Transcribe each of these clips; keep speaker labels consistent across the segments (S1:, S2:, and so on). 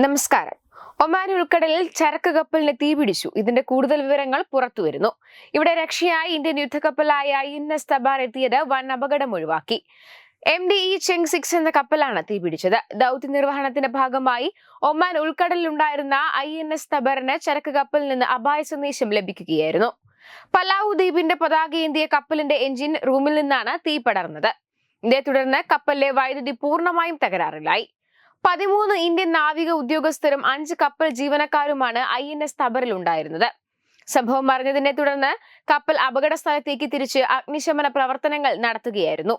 S1: നമസ്കാരം. ഒമാൻ ഉൾക്കടലിൽ ചരക്ക് കപ്പലിന് തീപിടിച്ചു. ഇതിന്റെ കൂടുതൽ വിവരങ്ങൾ പുറത്തുവരുന്നു. ഇവിടെ രക്ഷയായി ഇന്ത്യൻ യുദ്ധക്കപ്പലായ INS തബാർ എത്തിയത് വൻ അപകടം ഒഴിവാക്കി. MDE Cheng 6 എന്ന കപ്പലാണ് തീപിടിച്ചത്. ദൗത്യ നിർവഹണത്തിന്റെ ഭാഗമായി ഒമാൻ ഉൾക്കടലിലുണ്ടായിരുന്ന INS തബറിന് ചരക്ക് കപ്പലിൽ നിന്ന് അപായ സന്ദേശം ലഭിക്കുകയായിരുന്നു. പലാവു ദ്വീപിന്റെ പതാകയേന്തിയ കപ്പലിന്റെ എഞ്ചിൻ റൂമിൽ നിന്നാണ് തീ പടർന്നത്. ഇതേ തുടർന്ന് കപ്പലിലെ വൈദ്യുതി പൂർണ്ണമായും തകരാറിലായി. 13 ഇന്ത്യൻ നാവിക ഉദ്യോഗസ്ഥരും 5 കപ്പൽ ജീവനക്കാരുമാണ് INS തബറിൽ ഉണ്ടായിരുന്നത്. സംഭവം അറിഞ്ഞതിനെ തുടർന്ന് കപ്പൽ അപകട സ്ഥലത്തേക്ക് തിരിച്ച് അഗ്നിശമന പ്രവർത്തനങ്ങൾ നടത്തുകയായിരുന്നു.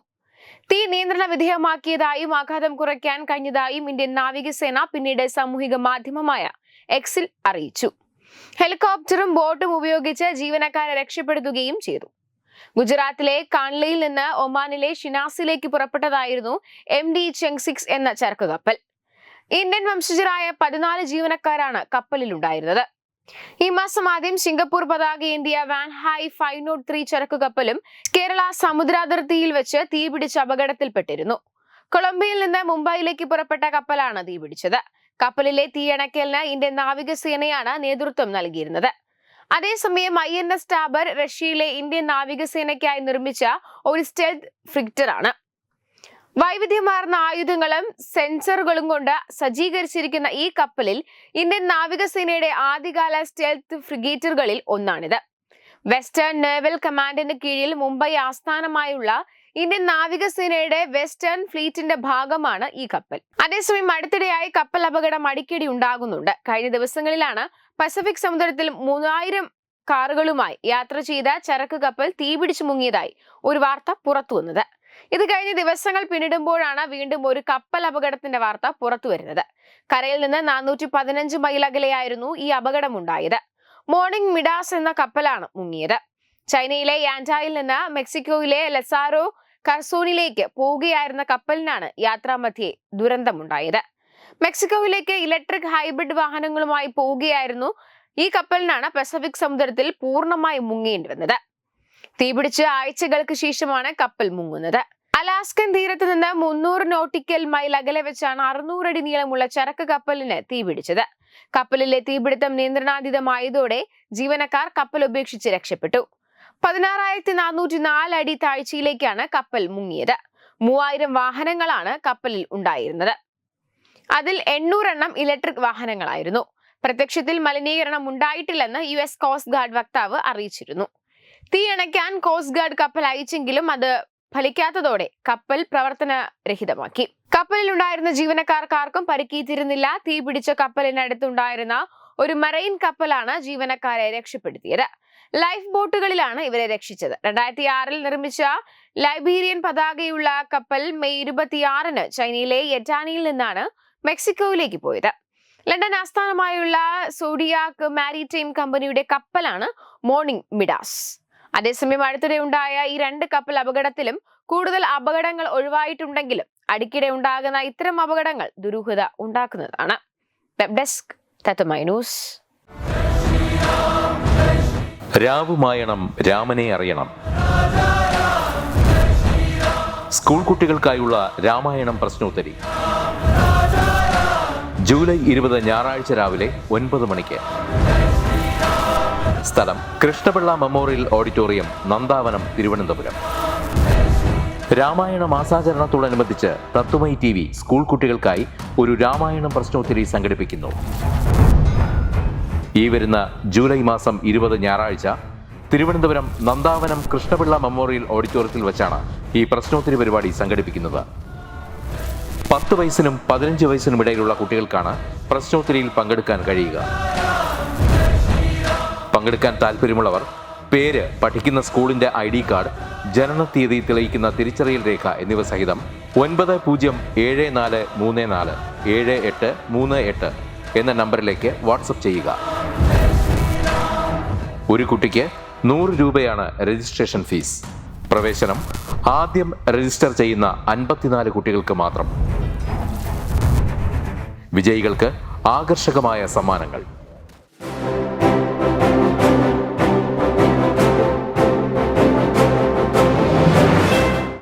S1: തീ നിയന്ത്രണ വിധേയമാക്കിയതായും ആഘാതം കുറയ്ക്കാൻ കഴിഞ്ഞതായും ഇന്ത്യൻ നാവികസേന പിന്നീട് സാമൂഹിക മാധ്യമമായ എക്സിൽ അറിയിച്ചു. ഹെലികോപ്റ്ററും ബോട്ടും ഉപയോഗിച്ച് ജീവനക്കാരെ രക്ഷപ്പെടുത്തുകയും ചെയ്തു. ഗുജറാത്തിലെ കാൺലയിൽ നിന്ന് ഒമാനിലെ ഷിനാസിലേക്ക് പുറപ്പെട്ടതായിരുന്നു MDE Cheng 6 എന്ന ചരക്ക് കപ്പൽ. ഇന്ത്യൻ വംശജരായ 14 ജീവനക്കാരാണ് കപ്പലിലുണ്ടായിരുന്നത്. ഈ മാസം ആദ്യം സിംഗപ്പൂർ പതാകയേന്തിയ വാൻഹായ് 503 ചരക്ക് കപ്പലും കേരള സമുദ്രാതിർത്തിയിൽ വെച്ച് തീപിടിച്ച അപകടത്തിൽപ്പെട്ടിരുന്നു. കൊളംബിയയിൽ നിന്ന് മുംബൈയിലേക്ക് പുറപ്പെട്ട കപ്പലാണ് തീപിടിച്ചത്. കപ്പലിലെ തീയണക്കലിന് ഇന്ത്യൻ നാവികസേനയാണ് നേതൃത്വം നൽകിയിരുന്നത്. അതേസമയം INS ടാബർ റഷ്യയിലെ ഇന്ത്യൻ നാവികസേനയ്ക്കായി നിർമ്മിച്ച ഒരു സ്റ്റെൽത്ത് ഫ്രിഗേറ്റാണ്. വൈവിധ്യമാർന്ന ആയുധങ്ങളും സെൻസറുകളും കൊണ്ട് സജ്ജീകരിച്ചിരിക്കുന്ന ഈ കപ്പലിൽ ഇന്ത്യൻ നാവികസേനയുടെ ആദ്യകാല സ്റ്റെൽത്ത് ഫ്രിഗേറ്റുകളിൽ ഒന്നാണിത്. വെസ്റ്റേൺ നേവൽ കമാൻഡിന് കീഴിൽ മുംബൈ ആസ്ഥാനമായുള്ള ഇന്ത്യൻ നാവികസേനയുടെ വെസ്റ്റേൺ ഫ്ലീറ്റിന്റെ ഭാഗമാണ് ഈ കപ്പൽ. അതേസമയം അടുത്തിടെയായി കപ്പൽ അപകടം അടിക്കടി ഉണ്ടാകുന്നുണ്ട്. കഴിഞ്ഞ ദിവസങ്ങളിലാണ് പസഫിക് സമുദ്രത്തിൽ 3000 കാറുകളുമായി യാത്ര ചെയ്ത ചരക്ക് കപ്പൽ തീപിടിച്ചു മുങ്ങിയതായി ഒരു വാർത്ത പുറത്തുവന്നത്. ഇത് കഴിഞ്ഞ ദിവസങ്ങൾ പിന്നിടുമ്പോഴാണ് വീണ്ടും ഒരു കപ്പൽ അപകടത്തിന്റെ വാർത്ത പുറത്തുവരുന്നത്. കരയിൽ നിന്ന് 415 മൈൽ അകലെയായിരുന്നു ഈ അപകടമുണ്ടായത്. മോർണിംഗ് മിഡാസ് എന്ന കപ്പലാണ് മുങ്ങിയത്. ചൈനയിലെ യാൻഡായിൽ നിന്ന് മെക്സിക്കോയിലെ ലസാരോ കർസോണിലേക്ക് പോവുകയായിരുന്ന കപ്പലിനാണ് യാത്രാമധ്യേ ദുരന്തമുണ്ടായത്. മെക്സിക്കോയിലേക്ക് ഇലക്ട്രിക് ഹൈബ്രിഡ് വാഹനങ്ങളുമായി പോവുകയായിരുന്നു ഈ കപ്പലിനാണ് പസഫിക് സമുദ്രത്തിൽ പൂർണ്ണമായി മുങ്ങേണ്ടി വന്നത്. തീപിടിച്ച് ആഴ്ചകൾക്ക് ശേഷമാണ് കപ്പൽ മുങ്ങുന്നത്. അലാസ്കൻ തീരത്ത് നിന്ന് 300 നോട്ടിക്കൽ മൈൽ അകലെ വെച്ചാണ് 600 അടി നീളമുള്ള ചരക്ക് കപ്പലിന് തീപിടിച്ചത്. കപ്പലിലെ തീപിടുത്തം നിയന്ത്രണാതീതമായതോടെ ജീവനക്കാർ കപ്പൽ ഉപേക്ഷിച്ച് രക്ഷപ്പെട്ടു. 16,404 അടി താഴ്ചയിലേക്കാണ് കപ്പൽ മുങ്ങിയത്. 3000 വാഹനങ്ങളാണ് കപ്പലിൽ ഉണ്ടായിരുന്നത്. അതിൽ 800 എണ്ണം ഇലക്ട്രിക് വാഹനങ്ങളായിരുന്നു. പ്രത്യക്ഷത്തിൽ മലിനീകരണം ഉണ്ടായിട്ടില്ലെന്ന് US കോസ്റ്റ് ഗാർഡ് വക്താവ് അറിയിച്ചിരുന്നു. തീ അണയ്ക്കാൻ കോസ്റ്റ് ഗാർഡ് കപ്പൽ അയച്ചെങ്കിലും അത് ഫലിക്കാത്തതോടെ കപ്പൽ പ്രവർത്തനരഹിതമാക്കി. കപ്പലിലുണ്ടായിരുന്ന ജീവനക്കാർക്കാർക്കും പരിക്കേറ്റിരുന്നില്ല. തീ പിടിച്ച കപ്പലിനടുത്തുണ്ടായിരുന്ന ഒരു മറൈൻ കപ്പലാണ് ജീവനക്കാരെ രക്ഷപ്പെടുത്തിയത്. ലൈഫ് ബോട്ടുകളിലാണ് ഇവരെ രക്ഷിച്ചത്. 2006 നിർമ്മിച്ച ലൈബീരിയൻ പതാകയുള്ള കപ്പൽ മെയ് 26 ചൈനയിലെ യെറ്റാനിയിൽ നിന്നാണ് മെക്സിക്കോയിലേക്ക് പോയത്. ലണ്ടൻ ആസ്ഥാനമായുള്ള സോഡിയാക് മാരിടൈം കമ്പനിയുടെ കപ്പലാണ് മോർണിംഗ് മിഡാസ്. അതേസമയം അടുത്തിടെ ഉണ്ടായ ഈ 2 കപ്പൽ അപകടത്തിലും കൂടുതൽ അപകടങ്ങൾ ഒഴിവായിട്ടുണ്ടെങ്കിലും അടിക്കടി ഉണ്ടാകുന്ന ഇത്തരം അപകടങ്ങൾ ദുരൂഹത ഉണ്ടാക്കുന്നതാണ്. വെബ് ഡെസ്ക് തത്വമൈ ന്യൂസ്.
S2: രാവുമായണം രാമനെ അറിയണം. സ്കൂൾ കുട്ടികൾക്കായുള്ള രാമായണം പ്രശ്നോത്തരി ജൂലൈ 20 ഞായറാഴ്ച രാവിലെ 9 മണിക്ക്. സ്ഥലം കൃഷ്ണപിള്ള മെമ്മോറിയൽ ഓഡിറ്റോറിയം, നന്ദാവനം, തിരുവനന്തപുരം. രാമായണ മാസാചരണത്തോടനുബന്ധിച്ച് തത്വമൈ TV സ്കൂൾ കുട്ടികൾക്കായി ഒരു രാമായണം പ്രശ്നോത്തരി സംഘടിപ്പിക്കുന്നു. ഈ വരുന്ന ജൂലൈ മാസം 20 ഞായറാഴ്ച തിരുവനന്തപുരം നന്ദാവനം കൃഷ്ണപിള്ള മെമ്മോറിയൽ ഓഡിറ്റോറിയത്തിൽ വെച്ചാണ് ഈ പ്രശ്നോത്തരി പരിപാടി സംഘടിപ്പിക്കുന്നത്. 10 വയസ്സിനും 15 വയസ്സിനും ഇടയിലുള്ള കുട്ടികൾക്കാണ് പ്രശ്നോത്തരിയിൽ പങ്കെടുക്കാൻ കഴിയുക. പങ്കെടുക്കാൻ താല്പര്യമുള്ളവർ പേര്, പഠിക്കുന്ന സ്കൂളിന്റെ ID കാർഡ്, ജനനത്തീയതി തെളിയിക്കുന്ന തിരിച്ചറിയൽ രേഖ എന്നിവ സഹിതം 9034347838 എന്ന നമ്പറിലേക്ക് വാട്സപ്പ് ചെയ്യുക. ഒരു കുട്ടിക്ക് 100 രൂപയാണ് രജിസ്ട്രേഷൻ ഫീസ്. പ്രവേശനം ആദ്യം രജിസ്റ്റർ ചെയ്യുന്ന 54 കുട്ടികൾക്ക് മാത്രം. വിജയികൾക്ക് ആകർഷകമായ സമ്മാനങ്ങൾ.